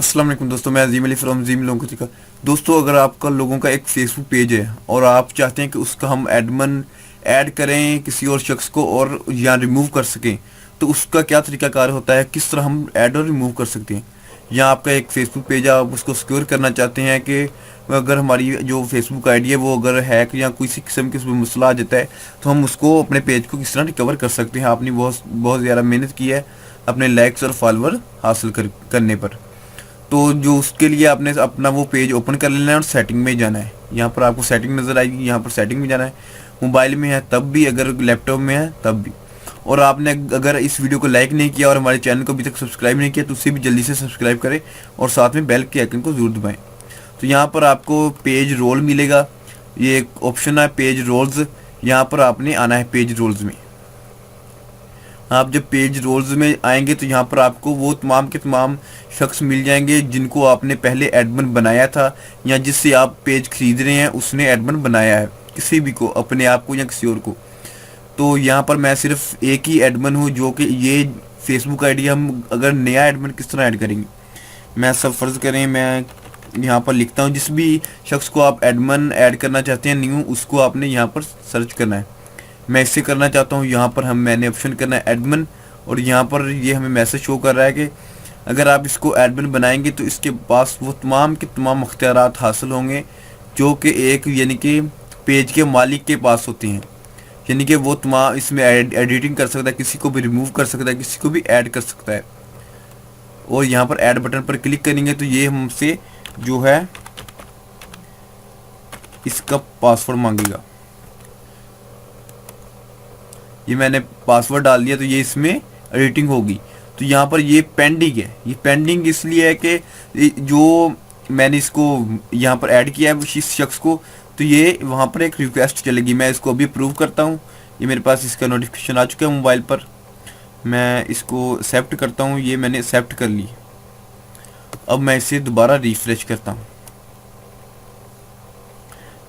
अस्सलाम वालेकुम दोस्तों, मैं अजीम अली फ्रॉम जीम लोगों का। दोस्तों, अगर आपका लोगों का एक फेसबुक पेज है और आप चाहते हैं कि उसका हम एडमिन ऐड करें किसी और शख्स को और या रिमूव कर सकें, तो उसका क्या तरीकाकार होता है, किस तरह हम ऐड और रिमूव कर सकते हैं। या आपका एक फेसबुक पेज है, आप उसको सिक्योर करना चाहते हैं कि अगर हमारी जो फेसबुक आईडी है वो अगर हैक या किसी किस्म का मसला आ जाता है तो हम उसको अपने पेज को किस तरह रिकवर कर सकते हैं। आपने बहुत बहुत ज़्यादा मेहनत की है अपने लाइक्स और फॉलोअर हासिल करने पर। तो जो उसके लिए आपने अपना वो पेज ओपन कर लेना है और सेटिंग में जाना है। यहाँ पर आपको सेटिंग नज़र आएगी, यहाँ पर सेटिंग में जाना है। मोबाइल में है तब भी, अगर लैपटॉप में है तब भी। और आपने अगर इस वीडियो को लाइक नहीं किया और हमारे चैनल को अभी तक सब्सक्राइब नहीं किया तो उसे भी जल्दी से सब्सक्राइब करें और साथ में बेल के आइकन को ज़रूर दबाएँ। तो यहाँ पर आपको पेज रोल मिलेगा, ये एक ऑप्शन है पेज रोल्स। यहाँ पर आपने आना है पेज रोल्स में। आप जब पेज रोल्स में आएंगे तो यहाँ पर आपको वो तमाम के तमाम शख्स मिल जाएंगे जिनको आपने पहले एडमिन बनाया था या जिससे आप पेज खरीद रहे हैं उसने एडमिन बनाया है, किसी भी को, अपने आप को या किसी और को। तो यहाँ पर मैं सिर्फ एक ही एडमिन हूँ जो कि ये फेसबुक आईडी हम अगर नया एडमिन किस तरह ऐड करेंगे। मैं सब फ़र्ज़ करें, मैं यहाँ पर लिखता हूँ जिस भी शख्स को आप एडमिन ऐड करना चाहते हैं न्यू, उसको आपने यहाँ पर सर्च करना है। मैं इससे करना चाहता हूँ, यहाँ पर मैंने ऑप्शन करना है एडमिन, और यहाँ पर ये हमें मैसेज शो कर रहा है कि अगर आप इसको एडमिन बनाएंगे तो इसके पास वो तमाम के तमाम अख्तियारात हासिल होंगे जो कि एक यानी कि पेज के मालिक के पास होते हैं। यानी कि वो तमाम इसमें एडिटिंग कर सकता है, किसी को भी रिमूव कर सकता है, किसी को भी ऐड कर सकता है। और यहाँ पर ऐड बटन पर क्लिक करेंगे तो ये हमसे जो है इसका पासवर्ड मांगेगा। ये मैंने पासवर्ड डाल दिया तो ये इसमें एडिटिंग होगी। तो यहाँ पर ये पेंडिंग है। ये पेंडिंग इसलिए है कि जो मैंने इसको यहाँ पर ऐड किया है इस शख्स को, तो ये वहाँ पर एक रिक्वेस्ट चलेगी। मैं इसको अभी अप्रूव करता हूँ। ये मेरे पास इसका नोटिफिकेशन आ चुका है मोबाइल पर। मैं इसको एक्सेप्ट करता हूँ। ये मैंने एक्सेप्ट कर ली। अब मैं इसे दोबारा रिफ्रेश करता हूँ।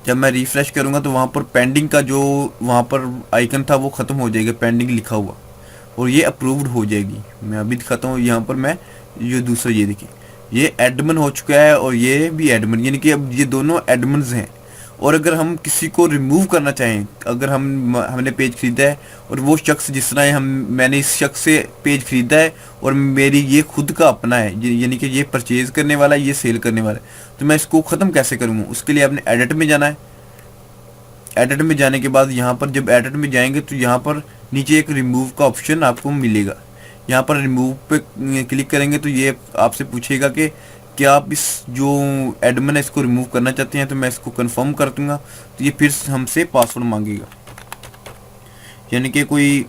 जब मैं रिफ्रेश करूँगा तो वहाँ पर पेंडिंग का जो वहाँ पर आइकन था वो ख़त्म हो जाएगा, पेंडिंग लिखा हुआ, और ये अप्रूव्ड हो जाएगी। मैं अभी दिखाता हूँ। यहाँ पर मैं ये दूसरा, ये देखिए, ये एडमिन हो चुका है और ये भी एडमिन, यानी कि अब ये दोनों एडमिन्स हैं। और अगर हम किसी को रिमूव करना चाहें, अगर हमने पेज ख़रीदा है और वो शख्स जिस तरह मैंने इस शख्स से पेज ख़रीदा है और मेरी ये खुद का अपना है, यानी कि ये परचेज़ करने वाला है, ये सेल करने वाला है, तो मैं इसको ख़त्म कैसे करूँगा। उसके लिए आपने एडिट में जाना है। एडिट में जाने के बाद यहाँ पर जब एडिट में जाएंगे तो यहाँ पर नीचे एक रिमूव का ऑप्शन आपको मिलेगा। यहाँ पर रिमूव पे क्लिक करेंगे तो ये आपसे पूछेगा कि क्या आप इस जो एडमिन है इसको रिमूव करना चाहते हैं। तो मैं इसको कंफर्म कर दूंगा तो ये फिर हमसे पासवर्ड मांगेगा, यानी कि कोई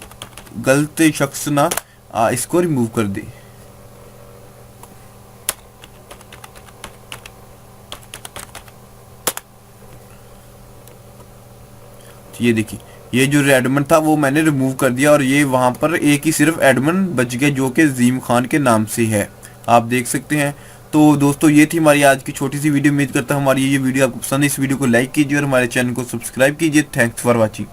गलत शख्स ना इसको रिमूव कर दे। ये देखिए, ये जो एडमिन था वो मैंने रिमूव कर दिया और ये वहाँ पर एक ही सिर्फ एडमिन बच गया जो कि ज़ीम खान के नाम से है, आप देख सकते हैं। तो दोस्तों, ये थी हमारी आज की छोटी सी वीडियो। उम्मीद करता हूँ हमारी ये वीडियो आपको पसंद है। इस वीडियो को लाइक कीजिए और हमारे चैनल को सब्सक्राइब कीजिए। Thanks for watching.